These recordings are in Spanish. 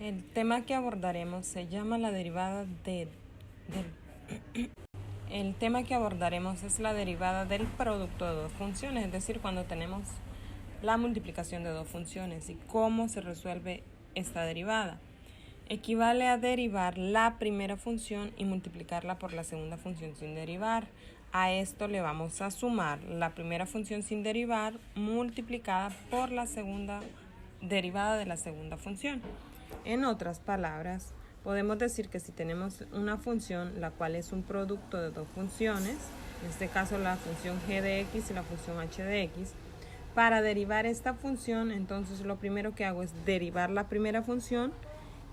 El tema que abordaremos se llama la derivada El tema que abordaremos es la derivada del producto de dos funciones, es decir, cuando tenemos la multiplicación de dos funciones. ¿Y cómo se resuelve esta derivada? Equivale a derivar la primera función y multiplicarla por la segunda función sin derivar. A esto le vamos a sumar la primera función sin derivar multiplicada por la segunda derivada de la segunda función. En otras palabras, podemos decir que si tenemos una función la cual es un producto de dos funciones, en este caso la función g de x y la función h de x, para derivar esta función, entonces lo primero que hago es derivar la primera función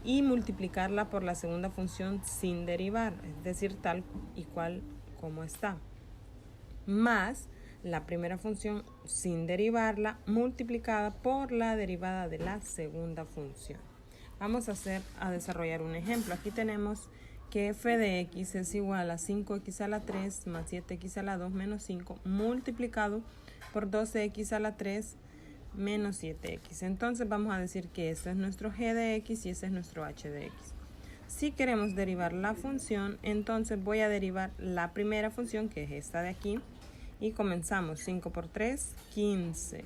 y multiplicarla por la segunda función sin derivar, es decir, tal y cual como está, más la primera función sin derivarla multiplicada por la derivada de la segunda función. Vamos a desarrollar un ejemplo. Aquí tenemos que f de x es igual a 5x a la 3 más 7x a la 2 menos 5 multiplicado por 12x a la 3 menos 7x. Entonces vamos a decir que este es nuestro g de x y ese es nuestro h de x. Si queremos derivar la función, entonces voy a derivar la primera función, que es esta de aquí, y comenzamos. 5 por 3, 15.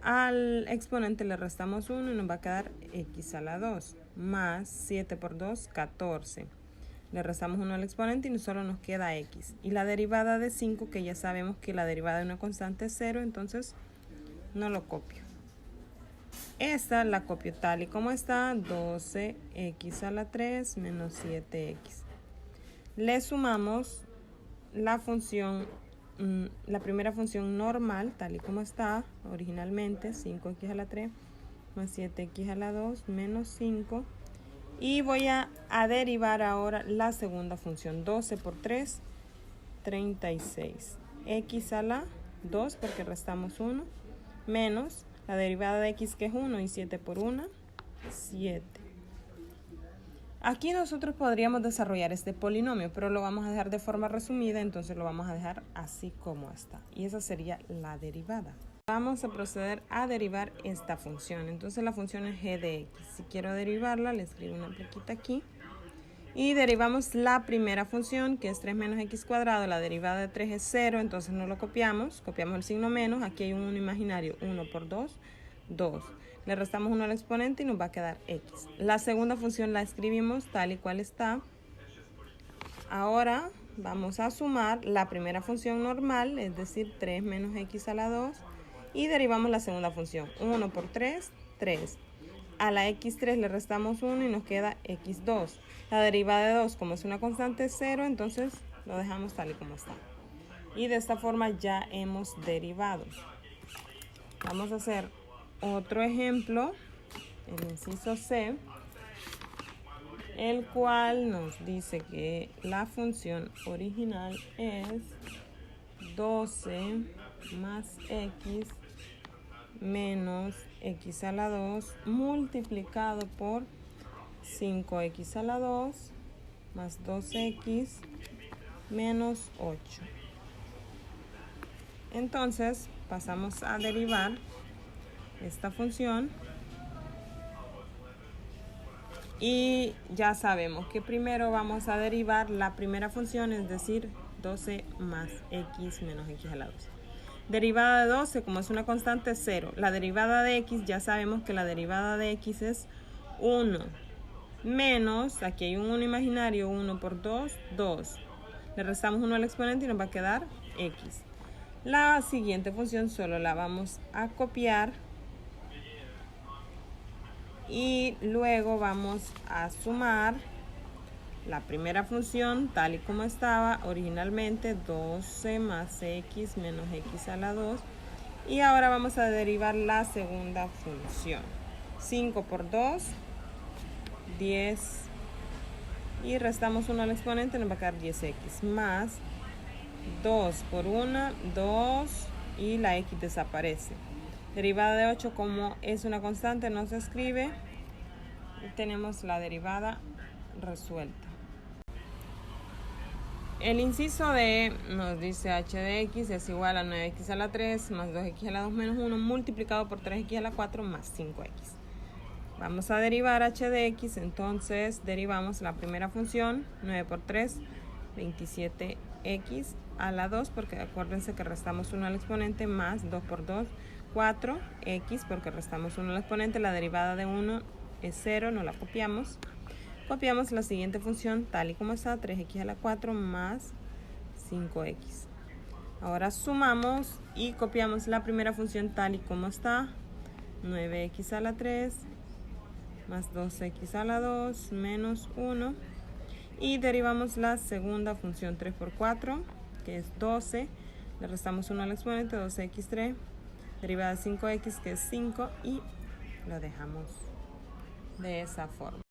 Al exponente le restamos 1 y nos va a quedar x a la 2, más 7 por 2, 14. Le restamos 1 al exponente y solo nos queda x. Y la derivada de 5, que ya sabemos que la derivada de una constante es 0, entonces no lo copio. Esta la copio tal y como está, 12x a la 3 menos 7x. Le sumamos la función, la primera función normal, tal y como está originalmente, 5x a la 3 más 7x a la 2 menos 5. Y voy a derivar ahora la segunda función, 12 por 3, 36. X a la 2, porque restamos 1, menos la derivada de x, que es 1, y 7 por 1, 7. Aquí nosotros podríamos desarrollar este polinomio, pero lo vamos a dejar de forma resumida, entonces lo vamos a dejar así como está. Y esa sería la derivada. Vamos a proceder a derivar esta función. Entonces la función es g de x. Si quiero derivarla, le escribo una plaquita aquí. Y derivamos la primera función, que es 3 menos x cuadrado. La derivada de 3 es 0, entonces no lo copiamos. Copiamos el signo menos. Aquí hay un 1 imaginario, 1 por 2, 2. Le restamos 1 al exponente y nos va a quedar x. La segunda función la escribimos tal y cual está. Ahora vamos a sumar la primera función normal, es decir, 3 menos x a la 2. Y derivamos la segunda función. 1 por 3, 3. A la x3 le restamos 1 y nos queda x2. La derivada de 2, como es una constante, es 0, entonces lo dejamos tal y como está. Y de esta forma ya hemos derivado. Vamos a hacer otro ejemplo, el inciso C, el cual nos dice que la función original es 12 más x menos x a la 2 multiplicado por 5x a la 2 más 2x menos 8. Entonces pasamos a derivar esta función y ya sabemos que primero vamos a derivar la primera función, es decir, 12 más x menos x a la 2. Derivada de 12, como es una constante, es 0. La derivada de x, ya sabemos que la derivada de x es 1. Menos, aquí hay un 1 imaginario, 1 por 2, 2. Le restamos 1 al exponente y nos va a quedar x. La siguiente función solo la vamos a copiar. Y luego vamos a sumar la primera función tal y como estaba originalmente, 12 más x menos x a la 2. Y ahora vamos a derivar la segunda función. 5 por 2, 10. Y restamos 1 al exponente, nos va a quedar 10x. Más 2 por 1, 2. Y la x desaparece. Derivada de 8, como es una constante, no se escribe. Y tenemos la derivada resuelta. El inciso D nos dice h de x es igual a 9x a la 3 más 2x a la 2 menos 1 multiplicado por 3x a la 4 más 5x. Vamos a derivar h de x, entonces derivamos la primera función, 9 por 3, 27x a la 2, porque acuérdense que restamos 1 al exponente, más 2 por 2, 4x, porque restamos 1 al exponente, la derivada de 1 es 0, no la copiamos. Copiamos la siguiente función tal y como está, 3x a la 4 más 5x. Ahora sumamos y copiamos la primera función tal y como está, 9x a la 3 más 2x a la 2 menos 1. Y derivamos la segunda función, 3 por 4, que es 12. Le restamos 1 al exponente, 12x3. Derivada de 5x, que es 5. Y lo dejamos de esa forma.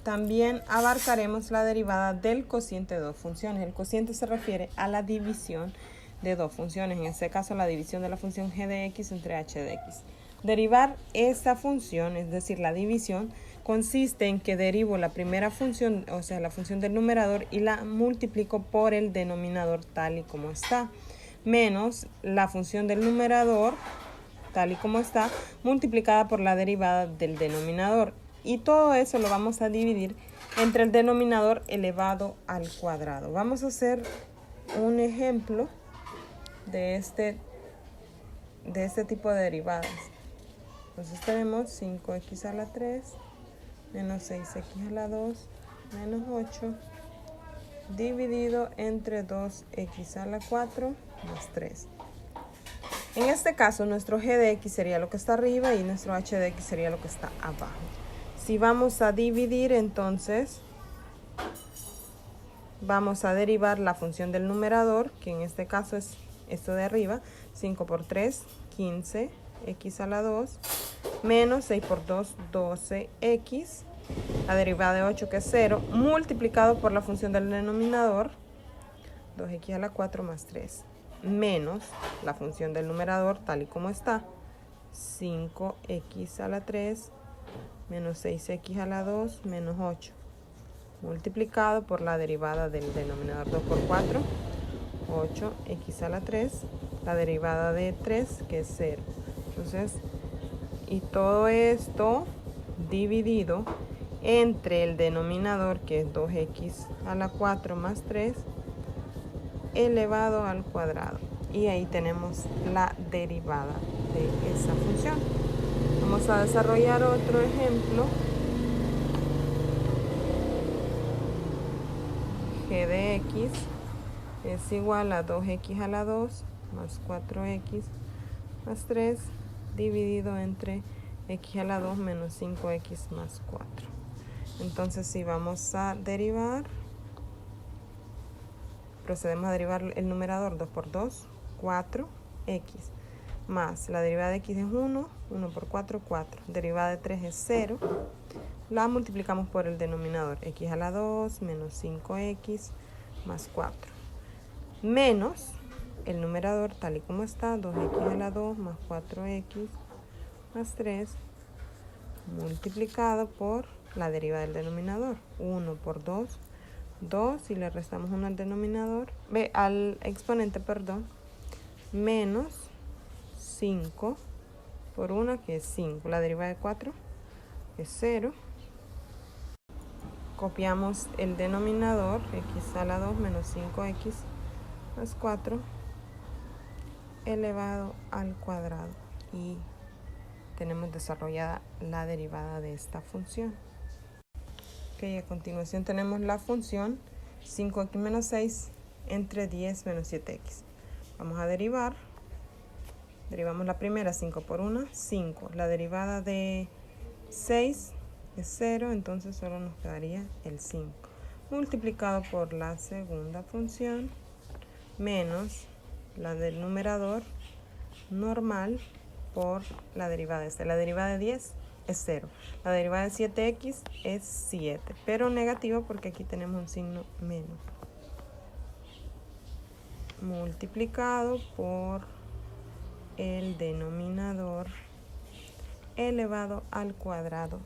También abarcaremos la derivada del cociente de dos funciones. El cociente se refiere a la división de dos funciones. En este caso, la división de la función g de x entre h de x. Derivar esta función, es decir, la división, consiste en que derivo la primera función, o sea, la función del numerador, y la multiplico por el denominador tal y como está, menos la función del numerador tal y como está, multiplicada por la derivada del denominador. Y todo eso lo vamos a dividir entre el denominador elevado al cuadrado. Vamos a hacer un ejemplo de este tipo de derivadas. Entonces tenemos 5x a la 3 menos 6x a la 2 menos 8 dividido entre 2x a la 4 más 3. En este caso nuestro g de x sería lo que está arriba y nuestro h de x sería lo que está abajo. Si vamos a dividir, entonces vamos a derivar la función del numerador, que en este caso es esto de arriba, 5 por 3, 15, x a la 2, menos 6 por 2, 12x, la derivada de 8, que es 0, multiplicado por la función del denominador, 2x a la 4 más 3, menos la función del numerador tal y como está, 5x a la 3, menos 6x a la 2, menos 8, multiplicado por la derivada del denominador, 2 por 4, 8x a la 3, la derivada de 3, que es 0. Entonces, y todo esto dividido entre el denominador, que es 2x a la 4 más 3, elevado al cuadrado. Y ahí tenemos la derivada de esa función. Vamos a desarrollar otro ejemplo. G de x es igual a 2x a la 2 más 4x más 3 dividido entre x a la 2 menos 5x más 4. Entonces, si vamos a derivar, procedemos a derivar el numerador, 2 por 2, 4x, más la derivada de x es 1, 1 por 4, 4. Derivada de 3 es 0. La multiplicamos por el denominador, x a la 2 menos 5x más 4. Menos el numerador tal y como está, 2x a la 2 más 4x más 3, multiplicado por la derivada del denominador, 1 por 2, 2, y le restamos 1 al denominador, al exponente, perdón, menos 5 por 1, que es 5, la derivada de 4 es 0. Copiamos el denominador, x a la 2 menos 5x más 4 elevado al cuadrado, y tenemos desarrollada la derivada de esta función. A continuación tenemos la función 5x menos 6 entre 10 menos 7x. Vamos a derivar. Derivamos la primera, 5 por 1, 5. La derivada de 6 es 0, entonces solo nos quedaría el 5. Multiplicado por la segunda función, menos la del numerador normal por la derivada de este. La derivada de 10 es 0. La derivada de 7x es 7, pero negativo porque aquí tenemos un signo menos. Multiplicado por el denominador elevado al cuadrado